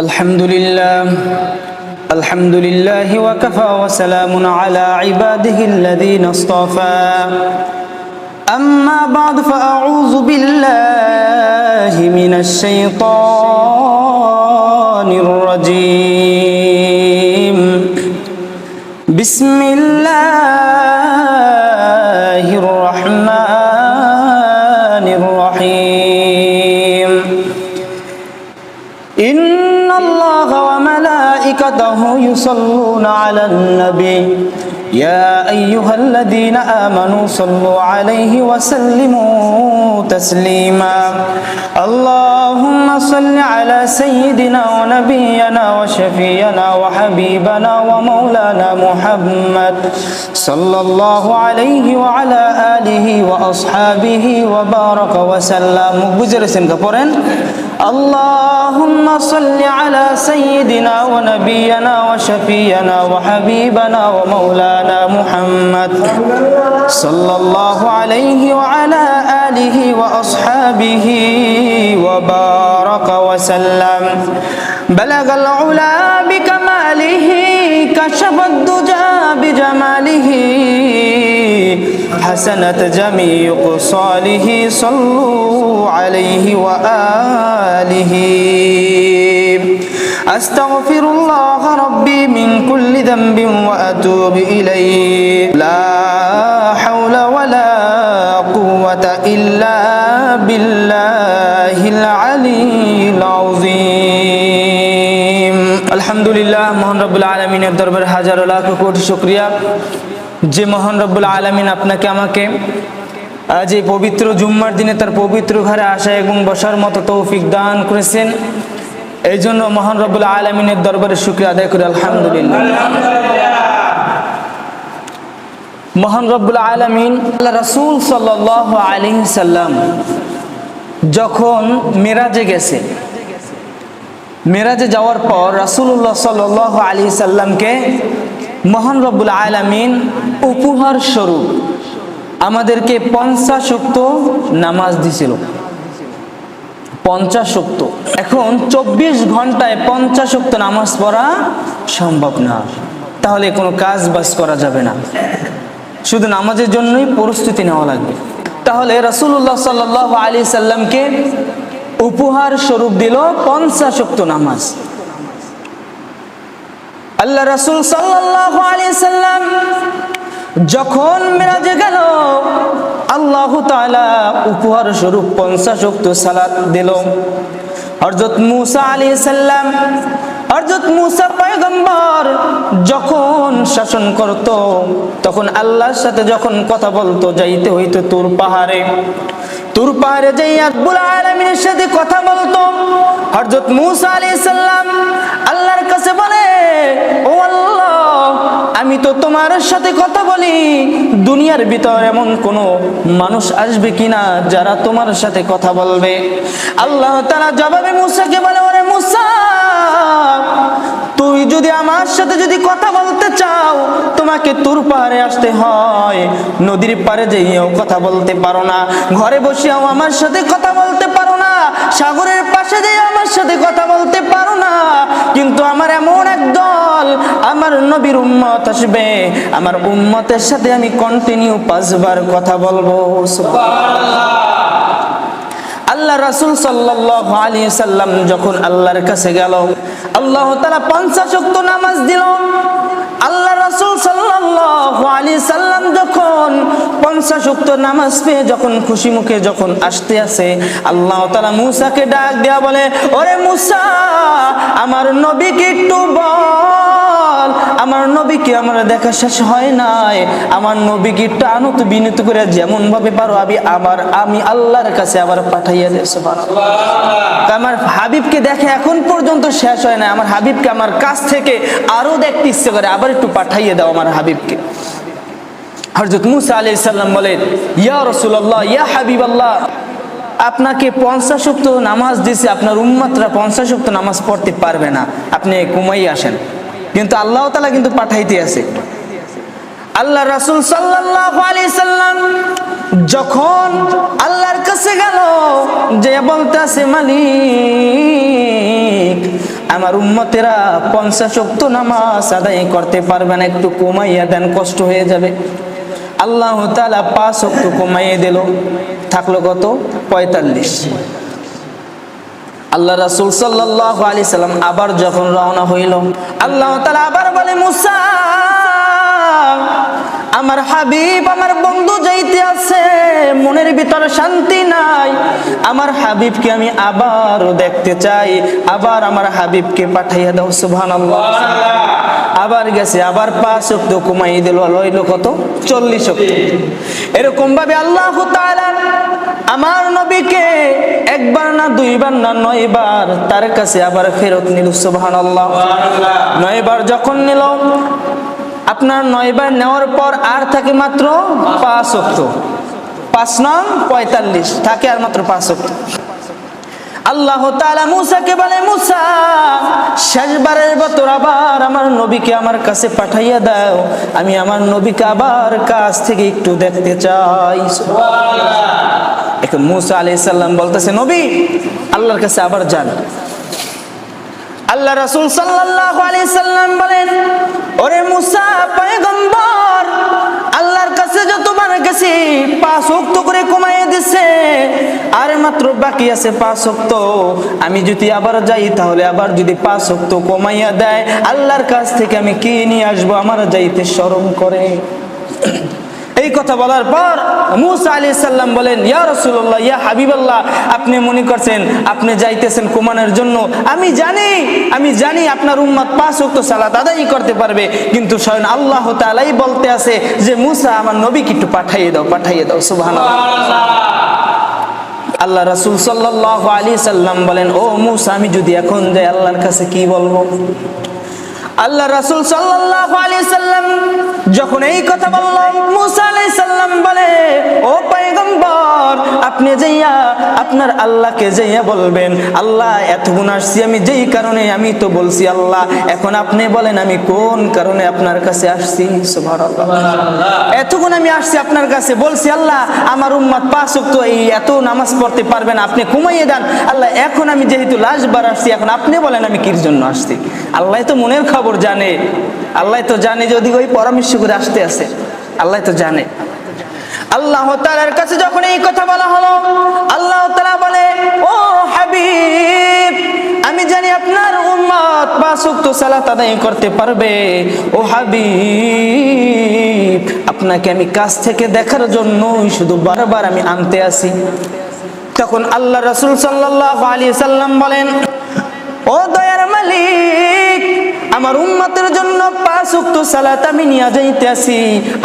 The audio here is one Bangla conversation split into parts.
الحمد لله وكفى وسلام على عباده الذين اصطفى أما بعد فأعوذ بالله من الشيطان الرجيم بسم الله الرحمن الرحيم إن الله وملائكته يصلون على النبي يا أيها الذين آمنوا صلوا عليه وسلموا تسليما اللهم صل على سيدنا ونبينا وشفينا وحبيبنا ومولانا محمد صلى الله عليه وعلى آله وأصحابه وبارك وسلم بجرسن كفرن اللهم صل على سيدنا ونبينا وشفينا وحبيبنا ومولانا محمد صلى الله عليه وعلى آله وأصحابه وبارك وسلم بلغ العلا بكماله كشف الدجى بجماله حسنت جميع خصاله صلوا عليه وآله أستغفر الله ربي من كل ذنب وأتوب إليه لا حول ولا قوة إلا بالله العلي العظيم الحمد لله মহান রব্বুল আলামিনের দরবারে হাজার লাখ কোটি শুকরিয়া যে মহান রব্বুল আলামিন আপনাকে আমাকে আজ এই পবিত্র জুম্মার দিনে তার পবিত্র ঘরে আসা এবং বসার মতো তৌফিক দান করেছেন এই জন্য মহান রব্বুল আলামিনের দরবারে শুকরিয়া আদায় করি আলহামদুলিল্লাহ। মহান রব্বুল আলামিন আল্লাহ রাসূল সাল্লাল্লাহু আলাইহি সাল্লাম যখন মেরাজে গেছে, মেরাজে যাওয়ার পর রাসূলুল্লাহ সাল্লাল্লাহু আলাইহি সাল্লামকে মহান রব্বুল আলামিন উপহার স্বরূপ আমাদেরকে 50 ওয়াক্ত নামাজ দিয়েছিল। 50 ওয়াক্ত। এখন 24 ঘন্টায় 50 ওয়াক্ত নামাজ পড়া সম্ভব না, তাহলে কোনো কাজ বাস করা যাবে না, শুধু নামাজের জন্যই প্রস্তুতি নেওয়া লাগবে। তাহলে রাসূলুল্লাহ সাল্লাল্লাহু আলাইহি সাল্লামকে উপহার স্বরূপ দিল 50 ওয়াক্ত নামাজ। আল্লাহ রাসূল সাল্লাল্লাহু আলাইহি সাল্লাম যখন মেরাজে গেল, আল্লাহ তাআলা উপহার স্বরূপ 50 ওয়াক্ত সালাত দিল। হযরত মুসা আলাইহিস সালাম, হযরত মুসা পয়গম্বর যখন শাসন করত, তখন আল্লাহর সাথে যখন কথা বলতো যাইতে হইতো তুর পাহাড়ে। তুর পাহাড়ে যাই রব্বুল আলামিনের সাথে কথা বলতো। হযরত মুসা আলাইহিস সালাম আল্লাহর কাছে বলে, ও আল্লাহ, আমি তো তোমার সাথে কথা বলি, দুনিয়ার ভিতর এমন কোন মানুষ আসবে কিনা যারা তোমার সাথে কথা বলবে? আল্লাহ তাআলা জবাবে মুসাকে বলে, ওরে মুসা, তুই যদি আমার সাথে যদি কথা বলতে চাও, তোমাকে তুর পাহাড়ে আসতে হয়। নদীর পাড়ে যেয়েও কথা বলতে পারো না, ঘরে বসেও আমার সাথে কথা বলতে পারো না, সাগরের পাশে যেয়ে আমার সাথে কথা বলতে পারো না। কিন্তু আমার এমন এক দল, আমার নবীর উম্মত আসবে, আমার উম্মতের সাথে আমি কন্টিনিউ 5 বার কথা বলবো। সুবহানাল্লাহ। আল্লাহ রাসূল সাল্লাল্লাহু আলাইহি সাল্লাম যখন আল্লাহর কাছে গেল, আল্লাহ তাআলা 50 ওয়াক্ত নামাজ দিল। আল্লাহ রাসূল সাল্লাল্লাহু আলাইহি সাল্লাম যখন 50 ওয়াক্ত নামাজ পেয়ে যখন খুশি মুখে যখন আসতে আসে, আল্লাহ তাআলা মুসাকে ডাক দেয়া বলে, ওরে মুসা, আমার নবীকে একটু বল, আমার নবীকে আমার দেখা শেষ হয় নাই, আমার নবীকে একটু আনত বিনত করে যেমন ভাবে পারো আমি আল্লাহর কাছে আবার পাঠাইয়া দে। সুবহানাল্লাহ। আমার হাবিবকে দেখে এখন পর্যন্ত শেষ হয় না, আমার হাবিবকে আমার কাছ থেকে আরো দেখতে ইচ্ছে করে, আবার একটু পাঠাইয়ে দাও আমার হাবিবকে। হযরত মুসা আলাইহিস সালাম বলেন, ইয়া রাসূলুল্লাহ, ইয়া হাবিবাল্লাহ, আপনাকে 50 ওয়াক্ত নামাজ দিয়েছে, আপনার উম্মতরা 50 ওয়াক্ত নামাজ পড়তে পারবে না, আপনি ঘুমাই আসেন। কিন্তু আল্লাহ তাআলা কিন্তু পাঠাইতে আছে। আল্লাহ রাসূল সাল্লাল্লাহু আলাইহি সাল্লাম যখন আল্লাহর কাছে গেল, যে বলতেছে, মালিক আমার উম্মতেরা 50 ওয়াক্ত নামাজ আদায় করতে পারবে না, একটু কমাইয়া দেন, কষ্ট হয়ে যাবে। আল্লাহ তাআলা 5 ওয়াক্ত কমাইয়ে দিল, থাকলো কত? 45। আল্লাহ রাসূল সাল্লাল্লাহু আলাইহি সাল্লাম আবার যখন রওনা হইল, আল্লাহ তাআলা আবার বলে, মুসা আমার হাবিব আমার বন্ধু যাইতে আছে, মনের ভিতরে শান্তি নাই, আমার হাবিবকে আমি আবার দেখতে চাই, আবার আমার হাবিবকে পাঠাইয়া দাও। সুবহানাল্লাহ। আবার গেছে, আবার 5 ওয়াক্ত কমাই দিল, হইল কত? 40 ওয়াক্ত। এরকম ভাবে আল্লাহ তাআলা আমার নবীকে একবার না, দুইবার না, 9 বার তার কাছে আবার ফেরত নিল। সুবহানাল্লাহ। 9 বার যখন নিল, আপনার 9 বার নেওয়ার পর আর থাকে মাত্র 5 ওয়াক্ত। 5 নং 45, থাকে আর মাত্র 5 ওয়াক্ত। আল্লাহ তাআলা মুসাকে বলে, মুসা শেষবারের মতো আবার আমার নবীকে আমার কাছে পাঠাইয়া দাও, আমি আমার নবীকে আবার কাছ থেকে একটু দেখতে চাই। সুবহানাল্লাহ। এখন মুসা আলাইহিস সালাম বলতেছে, নবী আল্লাহর কাছে আবার যান। আল্লাহ রাসূল সাল্লাল্লাহু আলাইহি সাল্লাম বলেন, ওরে মুসা পয়গম্বর, আল্লাহর কাছে যতবার গেছি 5 ওয়াক্ত করে কমাইয়ে দিছে, আর মাত্র বাকি আছে 5 ওয়াক্ত। আমি যদি আবার যাই তাহলে আবার যদি 5 ওয়াক্ত কমাইয়া দেয়, আল্লাহর কাছ থেকে আমি কি নিয়ে আসবো? আমার যাইতে শরম করে। এই কথা বলার পর মুসা আলাইহিস সালাম বলেন, ইয়া রাসূলুল্লাহ, ইয়া হাবিবাল্লাহ, আপনি মনে করছেন আপনি যাইতেছেন কমানোর জন্য। আমি জানি আপনার উম্মত 5 ওয়াক্ত সালাত আদায় করতে পারবে, কিন্তু স্বয়ং আল্লাহ তাআলাই বলতে আছে যে মুসা আমার নবীকে একটু পাঠিয়ে দাও, পাঠিয়ে দাও। সুবহানাল্লাহ। আল্লাহ রাসূল সাল্লাল্লাহু আলাইহি সাল্লাম বলেন, ও মুসা, আমি যদি এখন যাই আল্লাহর কাছে কি বলবো? আল্লাহ রাসূল সাল্লাল্লাহু আলাইহি সাল্লাম যখন এই কথা বলল, মুসা আলাইহিস সালাম বলে, ও পয়গম্বর, আপনি যাইয়া আপনার আল্লাহকে যাইয়া বলবেন, আল্লাহ এতগুণ আসছি আমি যেই কারণে, আমি তো বলছি আল্লাহ, এখন আপনি বলেন আমি কোন কারণে আপনার কাছে আসছি। সুবহানাল্লাহ। এতগুণ আমি আসছি আপনার কাছে, বলছি আল্লাহ আমার উম্মত 5 ওয়াক্ত এই এত নামাজ পড়তে পারবে না, আপনি কমাইয়ে দেন। আল্লাহ এখন আমি যেহেতু লাস্টবার আসছি, এখন আপনি বলেন আমি কির জন্য আসছি। আল্লাহ তো মনের খবর জানে, আল্লাহ তো জানে যদি ওই পরামর্শ করে আসতে আছে, আল্লাহ তো জানে। আল্লাহ তাআলার কাছে যখন এই কথা বলা হলো, আল্লাহ তাআলা বলে, ও হাবিব, আমি জানি আপনার উম্মত 5 ওয়াক্ত সালাত আদায় করতে পারবে। ও হাবিব, আপনাকে আমি কাছ থেকে দেখার জন্য শুধু বারবার আমি আনতে আসি। তখন আল্লাহ রাসূল সাল্লাল্লাহু আলাইহি সাল্লাম বলেন, ও দয়ার মালিক, আমার উম্মতের জন্য 5 ওয়াক্ত সালাত আমি নিয়ে যাইতে আসি।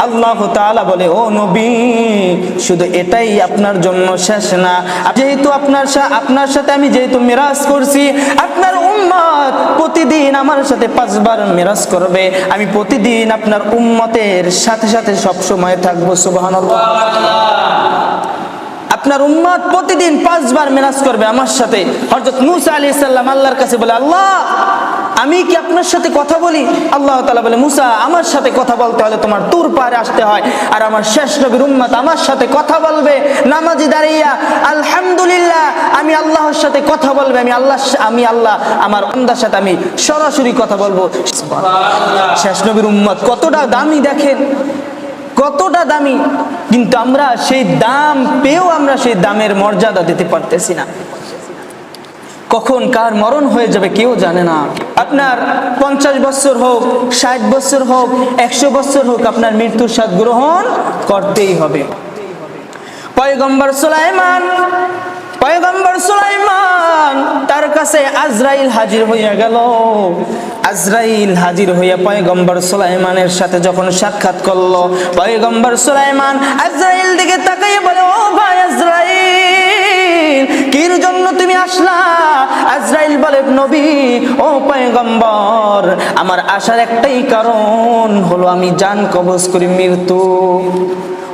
আল্লাহ তাআলা বলে, ও নবী, শুধু এটাই আপনার জন্য শেষ না, যেহেতু আপনার সাথে আমি যেহেতু মিরাজ করছি, আপনার উম্মত প্রতিদিন আমার সাথে 5 বার মিরাজ করবে, আমি প্রতিদিন আপনার উম্মতের সাথে সাথে সব সময় থাকবো। সুবহানাল্লাহ। আপনার উম্মত প্রতিদিন 5 বার মিরাজ করবে আমার সাথে। হযরত মুসা আলাইহিস সালাম আল্লাহর কাছে বলে, আল্লাহ আমি কি আপনার সাথে কথা বলি? আল্লাহ তাআলা বলে, মুসা আমার সাথে কথা বলতে হলে তোমার তুর পাহাড়ে আসতে হয়, আর আমার শেষ নবীর উম্মত আমার সাথে কথা বলবে নামাজি দাঁড়িয়ে, আলহামদুলিল্লাহ, আমি আল্লাহর সাথে কথা বলবে, আমি আল্লাহ আমার বান্দার সাথে আমি সরাসরি কথা বলবো। সুবহানাল্লাহ। শেষ নবীর উম্মত কতটা দামি দেখেন, কতটা দামি, কিন্তু আমরা সেই দাম পেয়েও আমরা সেই দামের মর্যাদা দিতে পারতেছি না। কখন কার মরণ হয়ে যাবে কেউ জানে না। আপনার 50 বছর হোক, 60 বছর হোক, 100 বছর হোক, আপনার মৃত্যুর স্বাদ গ্রহণ করতেই হবে। পয়গম্বর সুলাইমান তার কাছে আজরাইল হাজির হইয়া গেল। আজরাইল হাজির হইয়া পয়গম্বর সুলাইমানের সাথে যখন সাক্ষাৎ করলো, পয়গম্বর সুলাইমান আজরাইল দিকে তাকাইয়া বলে, ও ভাই আজরাইল, কির জন্য তুমি আসলা? আজরাইল বলে, নবী, ও পয়গম্বর, আমার আসার একটাই কারণ হলো আমি জান কবজ করি মৃত্যু।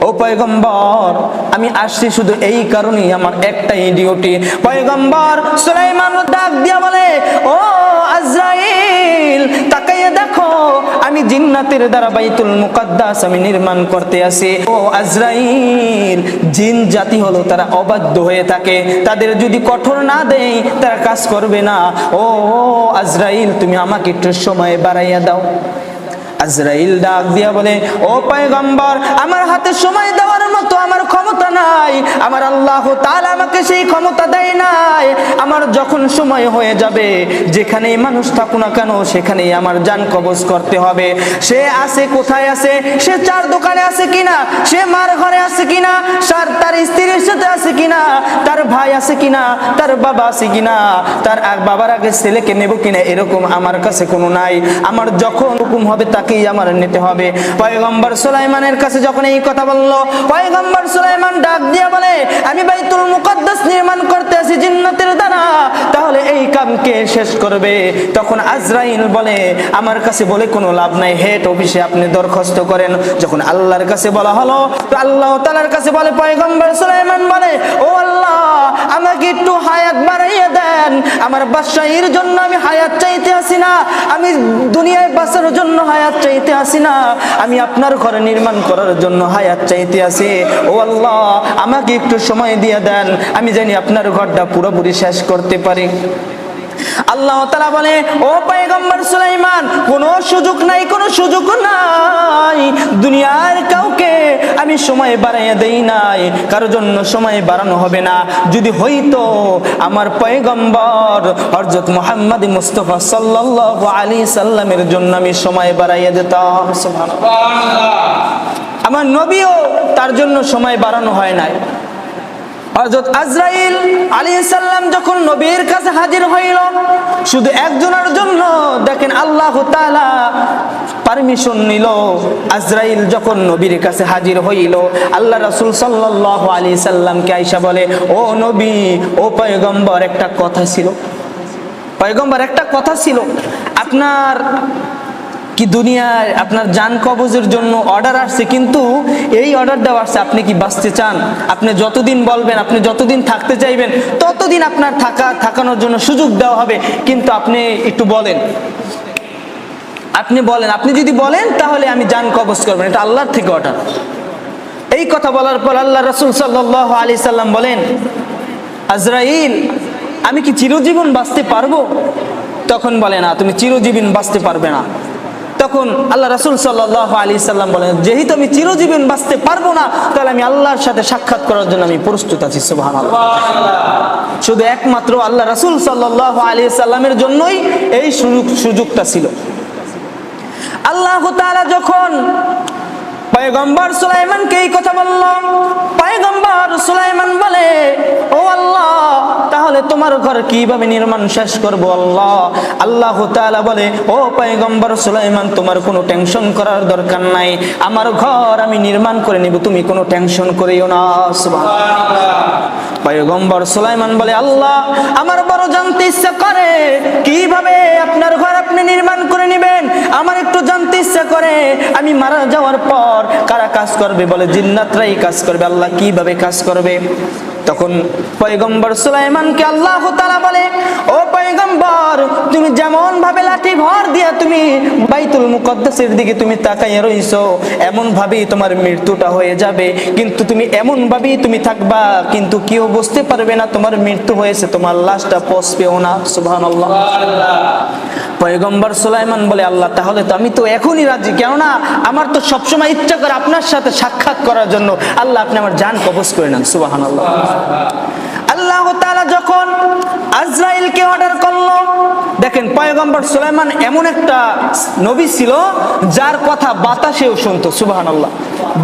ও পয়গম্বর, আমি আসছি শুধু এই কারণেই, আমার একটাই ডিউটি। পয়গম্বর সুলাইমান ডাক দিয়া বলে, ও আজরাইল, তাকাইয়া দেখো, আমি জিন্ন জিন্নাতের দ্বারা বাইতুল মুকাদ্দাস আমি নির্মাণ করতে আসি। ও আজরাইল, জিন জাতি হলো তারা অবাধ্য হয়ে থাকে, তাদের যদি কঠোর না দেই তারা কাজ করবে না। ও আজরাইল, তুমি আমাকে একটু সময় বাড়াইয়া দাও। আজরাইল ডাক দিয়া বলে, ও পয়গম্বর, আমার হাতে সময় দেওয়ার মতো আমার ক্ষমতা নাই, আমার আল্লাহ তাআলা আমাকে সেই ক্ষমতা দেয় নাই। আমার যখন সময় হয়ে যাবে, যেখানেই মানুষ থাকুক না কেন সেখানেই আমার জান কবজ করতে হবে। সে আছে কোথায় আছে, সে চার দোকানে আছে কিনা, সে মার ঘরে আছে কিনা, তার স্ত্রীর সাথে আছে কিনা, তার ভাই আছে কিনা, তার বাবা আছে কিনা, তার বাবার আগে ছেলেকে নেব কিনা, এরকম আমার কাছে কোনো নাই। আমার যখন হুকুম হবে তাকেই আমার নিতে হবে। পয়গম্বর সুলাইমানের কাছে যখন এই কথা বলল, পয়গম্বর সুলাইমান ডাক দিয়ে বলে, আমি বাইতুল মুকাদ্দাস নির্মাণ করতে আছি জিন্নাতের দ্বারা, তাহলে এই কাম কে শেষ করবে? তখন আজরাইল বলে, আমার কাছে বলে কোনো লাভ নাই, হেড অফিসে আপনি দরখাস্ত করেন। যখন আল্লাহর কাছে বলা হলো, তো আল্লাহ তাআলার কাছে বলে, পয়গম্বর সুলাইমান বলে, ও আল্লাহ, আমাকে একটু হায়াত বাড়াইয়া দেন, আমার বাদশাহীর জন্য আমি হায়াত চাইতে আসি না, আমি দুনিয়ায় বাঁচার জন্য হায়াত চাইতে আসি না, আমি আপনার ঘর নির্মাণ করার জন্য হায়াত চাইতে আসি। ও আল্লাহ, আমাকে একটু সময় দিয়ে দেন, আমি জানি আপনার ঘরটা পুরোপুরি শেষ করতে পারি। আল্লাহ তাআলা বলে, ও পয়গম্বর সুলাইমান, কোনো সুযোগ নাই, কোনো সুযোগ নাই, দুনিয়ার কাউকে আমি সময় বাড়াইয়া দেই নাই, কারোর জন্য সময় বাড়ানো হবে না। যদি হইতো আমার পয়গম্বর হযরত মুহাম্মদ মুস্তাফা সাল্লাল্লাহু আলাইহি সাল্লামের জন্য আমি সময় বাড়াইয়া দিতাম। সুবহানাল্লাহ। আমার নবীও তার জন্য সময় বাড়ানো হয় নাই। হযরত আজরাইল আলাইহিস সালাম যখন নবীর কাছে হাজির হইল, শুধু একজনের জন্য, দেখেন আল্লাহ তাআলা পারমিশন নিল। আজরাইল যখন নবীর কাছে হাজির হইল, আল্লাহ রাসূল সাল্লাল্লাহু আলাইহি সাল্লামকে আয়েশা বলে, ও নবী, ও পয়গম্বর, একটা কথা ছিল, পয়গম্বর একটা কথা ছিল, আপনার কি দুনিয়ায় আপনার জান কবজের জন্য অর্ডার আসছে, কিন্তু এই অর্ডার দেওয়া আসছে, আপনি কি বাঁচতে চান? আপনি যতদিন বলবেন, আপনি যতদিন থাকতে চাইবেন, ততদিন আপনার থাকানোর জন্য সুযোগ দেওয়া হবে, কিন্তু আপনি একটু বলেন, আপনি বলেন, আপনি যদি বলেন তাহলে আমি জান কবজ করবেন, এটা আল্লাহর থেকে অর্ডার। এই কথা বলার পর আল্লাহ রাসূল সাল্লাল্লাহু আলাইহি সাল্লাম বলেন, আজরাইল, আমি কি চিরজীবন বাঁচতে পারবো? তখন বলে, না, তুমি চিরজীবন বাঁচতে পারবে না। তখন আল্লাহ রাসূল সাল্লাল্লাহু আলাইহি সাল্লাম বলেন, যেহেতু আমি চিরজীবন বাঁচতে পারবো না, তাহলে আমি আল্লাহর সাথে সাক্ষাৎ করার জন্য আমি প্রস্তুত আছি। সুবহানাল্লাহ। শুধু একমাত্র আল্লাহ রাসূল সাল্লাল্লাহু আলাইহি সাল্লামের জন্যই এই সুযোগটা ছিল। আল্লাহ তাআলা যখন পয়গম্বর সুলাইমানকে এই কথা বলল, পয়গম্বর সুলাইমান বলে, ও আল্লাহ, তাহলে তোমার ঘর কিভাবে নির্মাণ শেষ করব? আল্লাহ তাআলা বলে, ও পয়গম্বর সুলাইমান, তোমার কোনো টেনশন করার দরকার নাই, আমার ঘর আমি নির্মাণ করে নিব, তুমি কোনো টেনশন করিও না। সুবহানাল্লাহ। পয়গম্বর সুলাইমান বলে, আল্লাহ, আমার বড় জানতে ইচ্ছা করে, কিভাবে আপনার ঘর আপনি নির্মাণ করে নেবেন, আমার একটু জানতে ইচ্ছা করে, আমি মারা যাওয়ার পর কারা কাজ করবে? বলে, জিন্নাতরাই কাজ করবে। আল্লাহ, কিভাবে কাজ করবে? তখন পয়গম্বর সুলাইমানকে আল্লাহ তাআলা বলে, ও পয়গম্বর, তুমি যেমন ভাবে লাঠি ভর দিয়া তুমি বাইতুল মুকদ্দাসের দিকে তুমি তাকাইয়া রইছো, এমন ভাবেই তোমার মৃত্যুটা হয়ে যাবে, কিন্তু তুমি এমন ভাবেই তুমি থাকবা, কিন্তু কেউ বুঝতে পারবে না তোমার মৃত্যু হয়েছে, তোমার লাশটা পৌঁছবেও না। সুবহানাল্লাহ। পয়গম্বর সুলাইমান বলে, আল্লাহ, তাহলে তো আমি তো এখনই রাজি, কেননা আমার তো সবসময় ইচ্ছা করে আপনার সাথে সাক্ষাৎ করার জন্য, আল্লাহ, আপনি আমার জান কবজ করে নেন। সুবহানাল্লাহ। আল্লাহ তাআলা যখন আজরাইলকে অর্ডার করলো, দেখেন পয়গম্বর সুলাইমান এমন একটা নবী ছিল যার কথা বাতাসেও শুনতো। সুবহানাল্লাহ।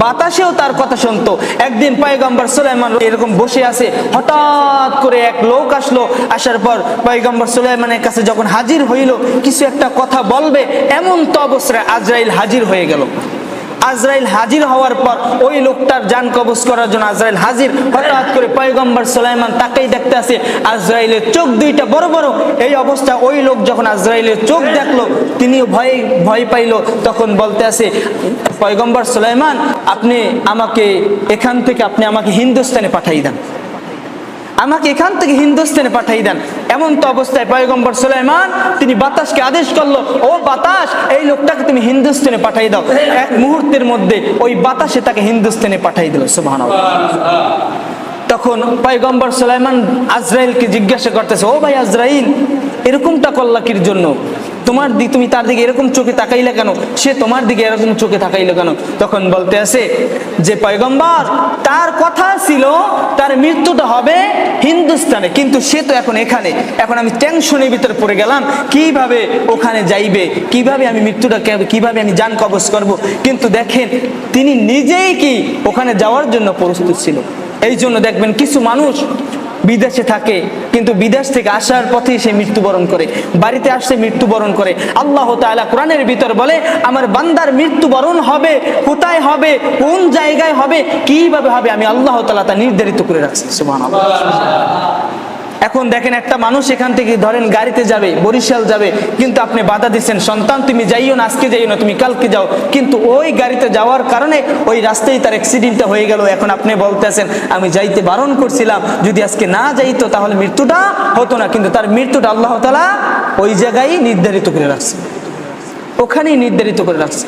বাতাসেও তার কথা শুনতো। একদিন পয়গম্বর সুলাইমান এরকম বসে আছে, হঠাৎ করে এক লোক আসলো, আসার পর পয়গম্বর সুলাইমানের কাছে যখন হাজির হইল, কিছু একটা কথা বলবে, এমন তো অবস্থায় আজরাইল হাজির হয়ে গেল। আজরাইল হাজির হওয়ার পর ওই লোকটার জান কবজ করার জন্য আজরাইল হাজির। হঠাৎ করে পয়গম্বর সুলাইমান তাকেই দেখতে আসে, আজরাইলের চোখ দুইটা বড় বড়। এই অবস্থা ওই লোক যখন আজরাইলের চোখ দেখলো, তিনিও ভয় পাইল। তখন বলতে আসে, পয়গম্বর সুলাইমান, আপনি আমাকে এখান থেকে আপনি আমাকে হিন্দুস্তানে পাঠাই দেন, আমাকে এখান থেকে হিন্দুস্তানে পাঠিয়ে দেন। এমন তো অবস্থায় পয়গম্বর সুলাইমান তিনি বাতাসকে আদেশ করলো, ও বাতাস এই লোকটাকে তুমি হিন্দুস্তানে পাঠিয়ে দাও। এক মুহূর্তের মধ্যে ওই বাতাসে তাকে হিন্দুস্তানে পাঠিয়ে দিল। সুবহানাল্লাহ। তখন পয়গম্বর সুলাইমান আজরাইলকে জিজ্ঞাসা করতেছে, ও ভাই আজরাইল, এরকমটা করলা কির জন্য? তুমি তার দিকে এরকম চোখে তাকাইলে কেন? সে তোমার দিকে এরকম চোখে তাকাইলো কেন? তখন বলতে আছে যে পয়গম্বর, তার কথা ছিল তার মৃত্যুটা হবে হিন্দুস্তানে, কিন্তু সে তো এখন এখানে। এখন আমি টেনশনের ভিতরে পড়ে গেলাম, কিভাবে ওখানে যাইবে, কিভাবে আমি মৃত্যুটা, কিভাবে আমি জান কবজ করব। কিন্তু দেখেন তিনি নিজেই কি ওখানে যাওয়ার জন্য প্রস্তুত ছিল। এই জন্য দেখবেন কিছু মানুষ বিদেশে থাকে, কিন্তু বিদেশ থেকে আসার পথে সে মৃত্যুবরণ করে, বাড়িতে আসছে মৃত্যুবরণ করে। আল্লাহ তাআলা কোরআনের ভিতর বলে, আমার বান্দার মৃত্যুবরণ হবে, কোথায় হবে, কোন জায়গায় হবে, কিভাবে হবে, আমি আল্লাহ তাআলা তা নির্ধারিত করে রাখছি। সুবহানাল্লাহ। এখন দেখেন একটা মানুষ এখান থেকে ধরেন গাড়িতে যাবে, বরিশাল যাবে, কিন্তু আপনি বাধা দিচ্ছেন, সন্তান তুমি যাইও না, আজকে যাইও না, তুমি কালকে যাও। কিন্তু ওই গাড়িতে যাওয়ার কারণে ওই রাস্তায় তার অ্যাক্সিডেন্টটা হয়ে গেল। এখন আপনি বলতেছেন আমি যাইতে বারণ করছিলাম, যদি আজকে না যাইতো তাহলে মৃত্যুটা হতো না। কিন্তু তার মৃত্যুটা আল্লাহ তাআলা ওই জায়গায় নির্ধারিত করে রাখছে, ওখানেই নির্ধারিত করে রাখছে।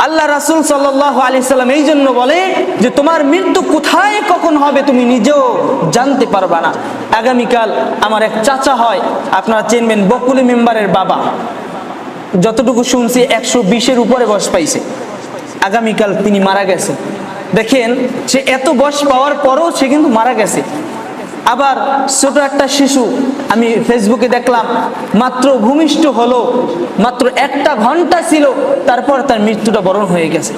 আল্লাহ রাসূল সাল্লাল্লাহু আলাইহি সাল্লাম এই জন্য বলে যে তোমার মৃত্যু কোথায় কখন হবে তুমি নিজেও জানতে পারবা না। আগামীকাল আমার এক চাচা হয়, আপনারা চিনবেন, বকুলি মেম্বারের বাবা, যতটুকু শুনছি 120-এর উপরে বয়স পাইছে। আগামীকাল তিনি মারা গেছে। দেখেন সে এত বয়স পাওয়ার পরও সে কিন্তু মারা গেছে। আবার ছোট একটা শিশু আমি ফেসবুকে দেখলাম, মাত্র ভূমিষ্ঠ হলো, মাত্র 1 ঘন্টা ছিল, তারপর তার মৃত্যুটা বরণ হয়ে গেছে।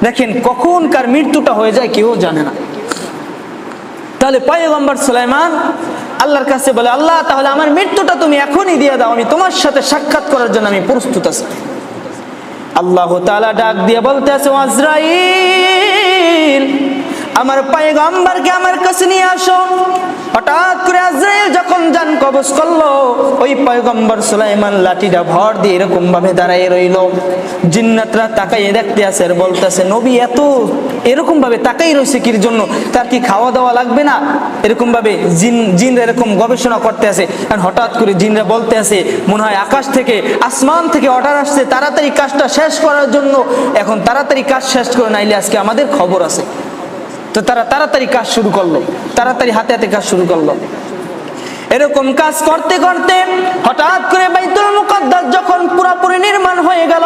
দেখেন কখন কার মৃত্যুটা হয়ে যায় কেউ জানে না। তাহলে পয়গম্বর সুলাইমান আল্লাহর কাছে বলে, আল্লাহ তাহলে আমার মৃত্যুটা তুমি এখনই দিয়ে দাও, আমি তোমার সাথে সাক্ষাৎ করার জন্য আমি প্রস্তুত আছি। আল্লাহ তাআলা ডাক দিয়ে বলতে আছে, আজরাইল আমার পয়গম্বরকে আমার কাছে নিয়ে আসো। হঠাৎ করে আজরাইল যখন জান কবজ করলো, ওই পয়গম্বর সুলাইমান লাঠিটা ভর দিয়ে এরকম ভাবে দাঁড়ায় রইল। জিন্নাতরা তাকাইয়ে দেখতে আছে আর বলতেছে, নবী এত এরকম ভাবে তাকাই রয়েছে কির জন্য? তার কি খাওয়া দাওয়া লাগবে না? এরকম ভাবে জিন এরকম গবেষণা করতে আছে। আর হঠাৎ করে জিনরা বলতে আছে, মনে হয় আকাশ থেকে, আসমান থেকে অর্ডার আসছে তাড়াতাড়ি কাজটা শেষ করার জন্য। এখন তাড়াতাড়ি কাজ শেষ করে নাইলে আজকে আমাদের খবর আছে। তো তারা তাড়াতাড়ি কাজ শুরু করলো, তাড়াতাড়ি হাতে হাতে কাজ শুরু করলো। এরকম কাজ করতে করতে হঠাৎ করে বাইতুল মুকাদ্দাস যখন পুরোপুরি নির্মাণ হয়ে গেল,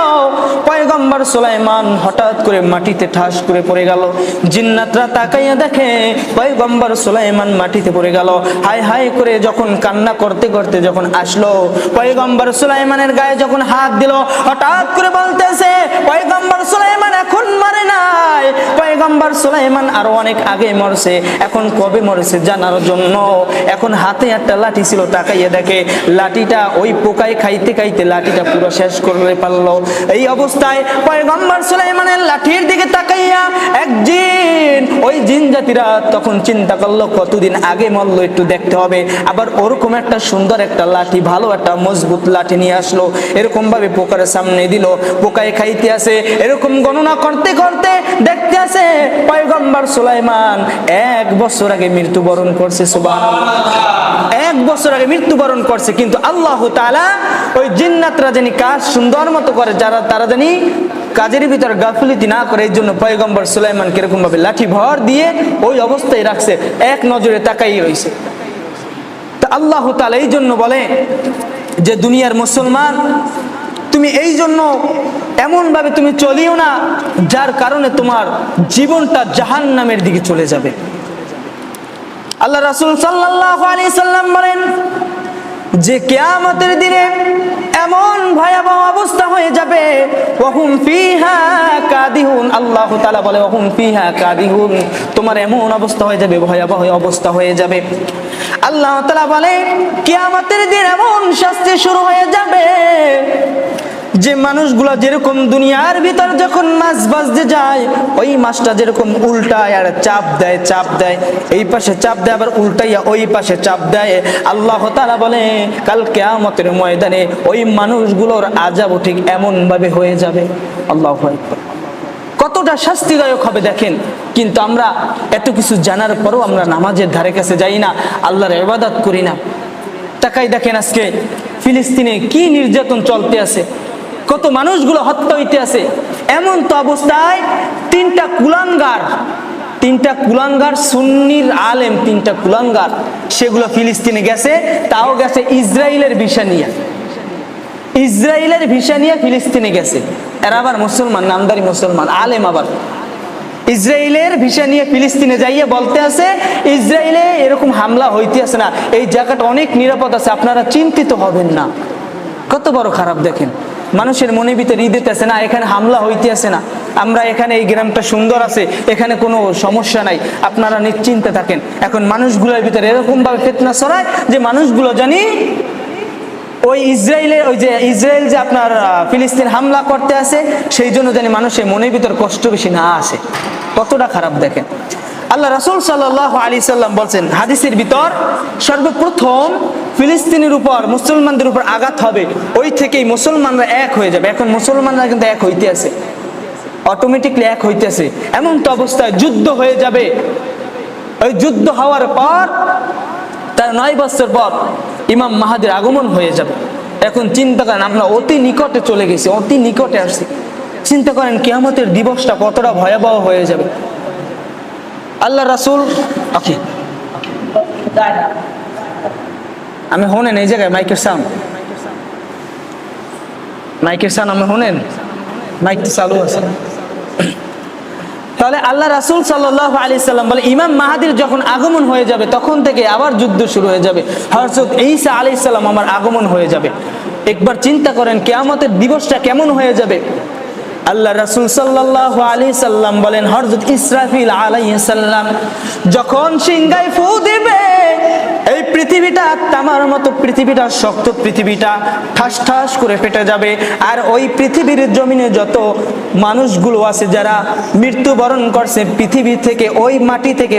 পয়গম্বর সুলাইমান হঠাৎ করে মাটিতে ঠাস করে পড়ে গেল। জিন্নাতরা তাকাইয়া দেখে পয়গম্বর সুলাইমান মাটিতে পড়ে গেল। হাই হাই করে যখন কান্না করতে করতে যখন আসলো, পয়গম্বর সুলাইমানের গায়ে যখন হাত দিল, হঠাৎ করে বলতেছে, পয়গম্বর সুলাইমান এখন মরে নাই, পয়গম্বর সুলাইমান আরো অনেক আগে মরছে। এখন কবে মরেছে জানার জন্য এখন হাতে একটা লাঠি ছিল, তাকাইয়া দেখে লাঠিটা ওই পোকায় খাইতে খাইতে লাঠিটা পুরো শেষ করে পারলো। এই অবস্থায় পয়গম্বর সুলাইমানের লাঠির দিকে তাকাইয়া এক জিন, ওই জিন জাতিরা তখন চিন্তা করলো কতদিন আগে মরলো, একটু দেখতে হবে। আবার ওরকম একটা সুন্দর একটা লাঠি, ভালো একটা মজবুত লাঠি নিয়ে আসলো, এরকম ভাবে পোকার সামনে দিল। পোকায় খাইতে আছে, এরকম গণনা করতে করতে দেখতে আছে পয়গম্বর সুলাইমান 1 বছর আগে মৃত্যুবরণ করছে। সুবহানাল্লাহ, 1 বছর আগে মৃত্যুবরণ করছে। কিন্তু আল্লাহ তাআলা ওই জিন্নাতরা জানি কাজ সুন্দর মতো করে, যারা তারা জানি কাজের ভিতর গাফিলতি না করে, এই জন্য পয়গম্বর সুলাইমান কিরকম ভাবে লাঠি ভর দিয়ে ওই অবস্থায় রাখছে, এক নজরে তাকাই রয়েছে। তা আল্লাহ তাআলা এই জন্য বলে যে দুনিয়ার মুসলমান, তুমি এই জন্য এমন ভাবে তুমি চলিও না যার কারণে তোমার জীবনটা জাহান্নামের দিকে চলে যাবে। আল্লাহ রাসূল সাল্লাল্লাহু আলাইহি সাল্লাম বলেন যে কিয়ামতের দিনে এমন ভয়াবহ অবস্থা হয়ে যাবে, ওয়াহুম ফিহা কাদিহুন, আল্লাহ তাআলা বলে ওয়াহুম ফিহা কাদিহুন, তোমার এমন অবস্থা হয়ে যাবে, ভয়াবহ অবস্থা হয়ে যাবে। আল্লাহ তাআলা বলে কিয়ামতের দিন এমন শাস্তি শুরু হয়ে যাবে যে মানুষগুলা যেরকম দুনিয়ার ভিতর যখন মাছ বাজতে যায়, ওই মাছটা যেরকম উল্টায় আর চাপ দেয়, এই পাশে চাপ দেয় আবার উল্টাইয়া ওই পাশে চাপ দেয়, আল্লাহ তাআলা বলে কাল কিয়ামতের ময়দানে ওই মানুষগুলোর আযাব ঠিক এমন ভাবে হয়ে যাবে। আল্লাহু আকবার। কতটা শাস্তিদায়ক হবে দেখেন। কিন্তু আমরা এত কিছু জানার পরও আমরা নামাজের ধারে কাছে যাই না, আল্লাহর ইবাদত করি না। তাকাই দেখেন আজকে ফিলিস্তিনে কি নির্যাতন চলতে আছে, কত মানুষগুলো হত্যা হইতে আছে। এমন তো অবস্থায় তিনটা কুলাঙ্গার সুন্নির আলেম, তিনটা কুলাঙ্গার, সেগুলো ফিলিস্তিনে গেছে, তাও গেছে ইসরায়েলের ভিসা নিয়ে ফিলিস্তিনে গেছে। এরা আবার মুসলমান, নামদারি মুসলমান আলেম, আবার ইসরায়েলের ভিসা নিয়ে ফিলিস্তিনে যাইয়ে বলতে আছে ইসরায়েলে এরকম হামলা হইতে আছে না, এই জায়গাটা অনেক নিরাপদ আছে, আপনারা চিন্তিত হবেন না। কত বড় খারাপ দেখেন, মানুষের মনে ভিতরে ঈদেতে আছে না, এখানে হামলা হইতে আছে না, আমরা এখানে এই গ্রামটা সুন্দর আছে, এখানে কোনো সমস্যা নাই, আপনারা নিশ্চিন্তে থাকেন। এখন মানুষগুলোর ভিতরে এরকম ভাবে ফিতনা ছড়ায় যে মানুষগুলো জানি ওই ইসরায়েল যে আপনার ফিলিস্তিন হামলা করতে আছে, সেই জন্য জানি মানুষের মনের ভিতর কষ্ট বেশি না আসে। কতটা খারাপ দেখেন। আল্লাহ রাসূল সাল্লাল্লাহু আলাইহি সাল্লাম বলছেন হাদিসের ভিতর, সর্বপ্রথম ফিলিস্তিনের উপর মুসলমানদের উপর আঘাত হবে, ওই থেকেই মুসলমানরা এক হয়ে যাবে। এখন মুসলমানরা কিন্তু এক হইতে আছে, অটোমেটিকলি এক হইতেছে। এমন তো অবস্থায় যুদ্ধ হয়ে যাবে। ওই যুদ্ধ হওয়ার পর তার 9 বছর পর ইমাম মাহাদির আগমন হয়ে যাবে। এখন চিন্তা করেন, আমরা অতি নিকটে চলে গেছি, অতি নিকটে আসছি। চিন্তা করেন কিয়ামতের দিবসটা কতটা ভয়াবহ হয়ে যাবে। আল্লাহ রাসূল আমি শোনেন এই জায়গায় মাইকের সাউন্ড আমি শোনেন, মাইক তো চালু আছে। তাহলে আল্লাহ রাসূল সাল্লাল্লাহু আলাইহি সাল্লাম বলে ইমাম মাহাদির যখন আগমন হয়ে যাবে তখন থেকে আবার যুদ্ধ শুরু হয়ে যাবে। হযরত ঈসা আলাইহিস সালাম আমার আগমন হয়ে যাবে। একবার চিন্তা করেন কিয়ামতের দিবসটা কেমন হয়ে যাবে। আল্লাহ রাসূল সাল্লাল্লাহু আলাইহি সাল্লাম বলেন হযরত ইসরাফিল আলাইহিস সালাম যখন সিংহায় ফু দিবে, এই পৃথিবীটা তামার মতো, পৃথিবীটা শক্ত, পৃথিবীটা ঠাস ঠাস করে ফেটে যাবে। আর ওই পৃথিবীর জমিনে যত মানুষগুলো আছে যারা মৃত্যুবরণ করছে, পৃথিবী থেকে ওই মাটি থেকে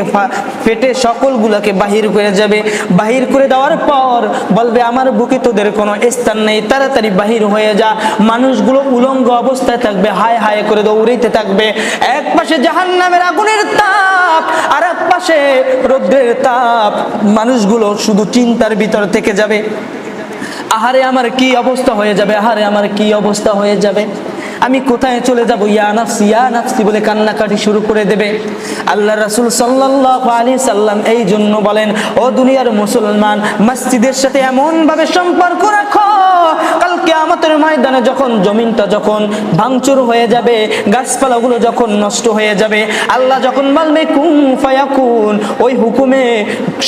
ফেটে সকলগুলোকে বাহির করে যাবে। বাহির করে দেওয়ার পর বলবে আমার বুকে তোদের কোনো স্থান নেই, তাড়াতাড়ি বাহির হয়ে যা। মানুষগুলো উলঙ্গ অবস্থায় থাকবে, হায় হায় করে দৌড়াইতে থাকবে। এক পাশে জাহান্নামের আগুনের তাপ, আর এক পাশে রৌদ্রের তাপ। মানুষগুলো শুধু চিন্তার ভিতর থেকে যাবে, আহারে আমার কি অবস্থা হয়ে যাবে, আহারে আমার কি অবস্থা হয়ে যাবে, আমি কোথায় চলে যাব, ইয়া নাফসি বলে কান্নাকাটি শুরু করে দেবে। আল্লাহ রাসূল সাল্লাল্লাহু আলাইহি সাল্লাম এই জন্য বলেন, ও দুনিয়ার মুসলমান, মসজিদের সাথে এমন ভাবে সম্পর্ক রাখো, কাল কিয়ামতের ময়দানে যখন জমিনটা যখন ভাঙচুর হয়ে যাবে, গাছপালাগুলো যখন নষ্ট হয়ে যাবে, আল্লাহ যখন বলবে কুন ফায়াকুন, ওই হুকুমে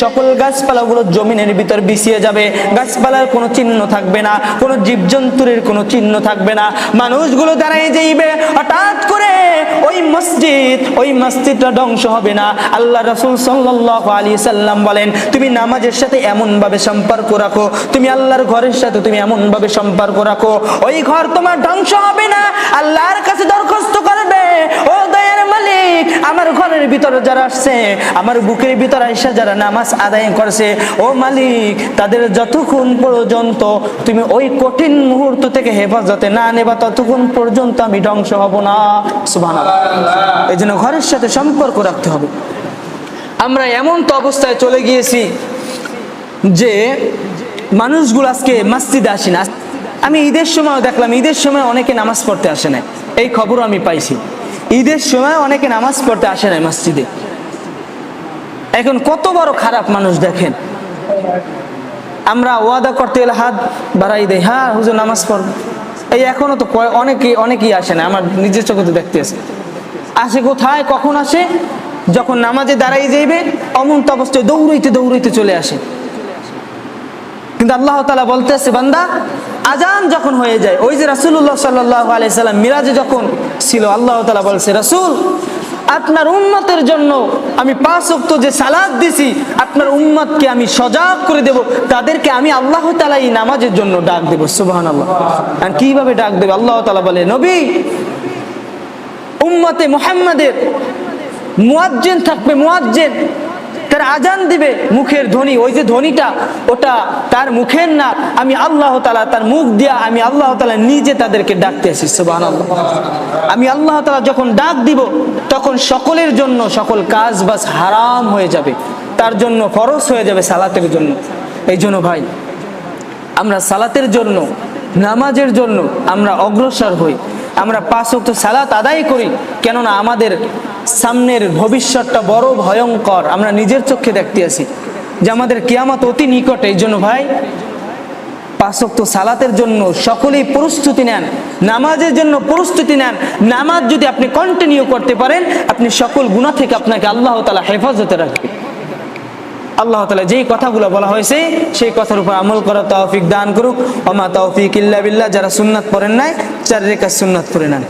সকল গাছপালাগুলো জমিনের ভিতর বিছিয়ে যাবে। গাছপালার কোনো চিহ্ন থাকবে না, কোনো জীবজন্তুর কোনো চিহ্ন থাকবে না। মানুষগুলো দাঁড়াই যাইবে, হঠাৎ করে ওই মসজিদটা ধ্বংস হবে না। আল্লাহ রাসূল সাল্লাল্লাহু আলাইহি সাল্লাম বলেন, তুমি নামাজের সাথে এমন ভাবে সম্পর্ক রাখো, তুমি আল্লাহর ঘরের সাথে তুমি এমন ভাবে সম্পর্ক রাখো, ওই ঘর তোমার ধ্বংস হবে না। আল্লাহর কাছে দরখাস্ত করবে, ও দয়ার মালিক, আমার ঘরের ভিতরে যারা আসছে, আমার বুকের ভিতরে আইসা যারা নামাজ আদায় করছে, ও মালিক, তাদের যতক্ষণ পর্যন্ত তুমি ওই কঠিন মুহূর্ত থেকে হেফাজতে না নেবা, ততক্ষণ পর্যন্ত আমি ধ্বংস হব না। সুবহানাল্লাহ। এই জন্য ঘরের সাথে সম্পর্ক রাখতে হবে। আমরা এমন তো অবস্থায় চলে গিয়েছি যে মানুষগুলো আজকে মসজিদে আসে না। আমি ঈদের সময় দেখলাম, ঈদের সময় অনেকে নামাজ পড়তে আসে না, এই খবরও আমি পাইছি। ঈদের সময় অনেকে নামাজ পড়তে আসে না মসজিদে। এখন কত বড় খারাপ মানুষ দেখেন। আমরা ওয়াদা করতে গেলে হাত বাড়াই দেয়, হ্যাঁ হুজুর নামাজ পড়ব, এই এখনো তো অনেকেই আসে না। আমার নিজের চোখে তো দেখতে আসে কোথায়, কখন আসে, যখন নামাজে দাঁড়াই যাইবে অমন অবস্থায় দৌড়াইতে চলে আসে। কিন্তু আল্লাহ তাআলা বলতেছে, বান্দা আজান যখন হয়ে যায়, ওই যে রাসূলুল্লাহ সাল্লাল্লাহু আলাইহি সাল্লাম মিরাজে যখন ছিল, আল্লাহ তাআলা বলছে, রাসূল আপনার উম্মতের জন্য আমি 5 ওয়াক্ত যে সালাত দিছি, আপনার উম্মতকে আমি সজাগ করে দেব, তাদেরকে আমি আল্লাহ তাআলা এই নামাজের জন্য ডাক দেব। সুবহানাল্লাহ। আর কিভাবে ডাক দেব? আল্লাহ তাআলা বলে, নবী উম্মতে মুহাম্মাদের মুয়াজ্জিন থাকবে, মুয়াজ্জিন তার আজান দিবে, মুখের ধ্বনি, ওই যে ধ্বনিটা ওটা তার মুখের না, আমি আল্লাহ তাআলা তার মুখ দিয়া আমি আল্লাহ তাআলা নিজে তাদেরকে ডাকতেছি। সুবহানাল্লাহ। আমি আল্লাহ তাআলা যখন ডাক দিব তখন সকলের জন্য সকল কাজ বাস হারাম হয়ে যাবে, তার জন্য ফরজ হয়ে যাবে সালাতের জন্য। এই জন্য ভাই আমরা সালাতের জন্য, নামাজের জন্য আমরা অগ্রসর হই, আমরা 5 ওয়াক্ত সালাত আদায় করি। কেননা আমাদের সামনের ভবিষ্যৎটা বড় ভয়ঙ্কর, আমরা নিজের চোখে দেখতে আছি যে আমাদের কিয়ামত অতি নিকটে। এই জন্য ভাই 5 ওয়াক্ত সালাতের জন্য সকলেই প্রস্তুতি নেন, নামাজের জন্য প্রস্তুতি নেন। নামাজ যদি আপনি কন্টিনিউ করতে পারেন, আপনি সকল গুনাহ থেকে আপনাকে আল্লাহ তাআলা হেফাজতে রাখবে। আল্লাহ তাআলা যেই কথাগুলো বলা হয়েছে সেই কথার উপর আমল করার তৌফিক দান করুক। ওয়া মা তৌফিক ইল্লা বিল্লাহ। যারা সুন্নাত পড়েন নাই 4 রাকাত সুন্নাত পড়ে নেন।